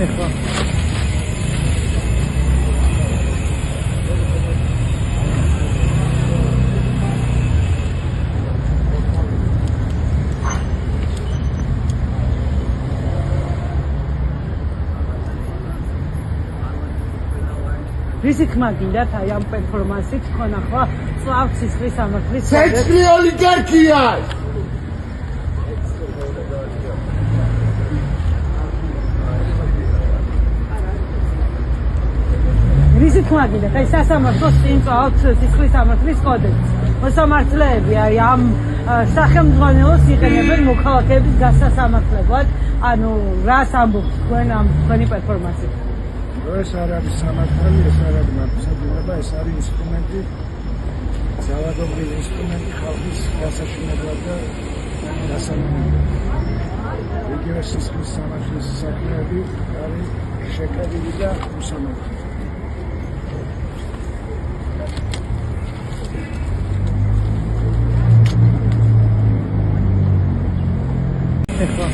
ეხლა რისი თქმა გინდათ აი ამ პერფორმანსით თქვენ ახლა წვავთ სისხლის სამართლის ცეცხლი ოლიგარქია რისი თქმა გინდათ აი სასამართლოს წინ წვავთ სისხლის სამართლის კოდექსს მოსამართლეები აი ამ სახელმძღვანელოს იყენებენ მოქალაქეების გასასამართლებლად ანუ რას ამბობთ თქვენ ამ თქვენი პერფორმანსით ეს არ არის სამართალი, ეს არ არის მართლმსაჯულება, ეს არის ინსტრუმენტი, ძალადობრივი ინსტრუმენტი ხალხის გასაშინებლად და გასამონებლად. იგივე სისხლის სამართლის საქმეები არის შეკრებილი და უსამართლო. ეხლა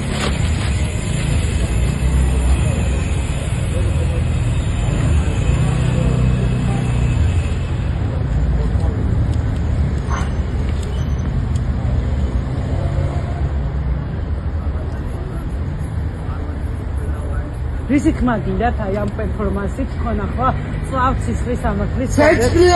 რისი თქმა გინდათ აი ამ პერფორმანსით თქვენ ახლა წვავთ სისხლის სამართლის ცეცხლი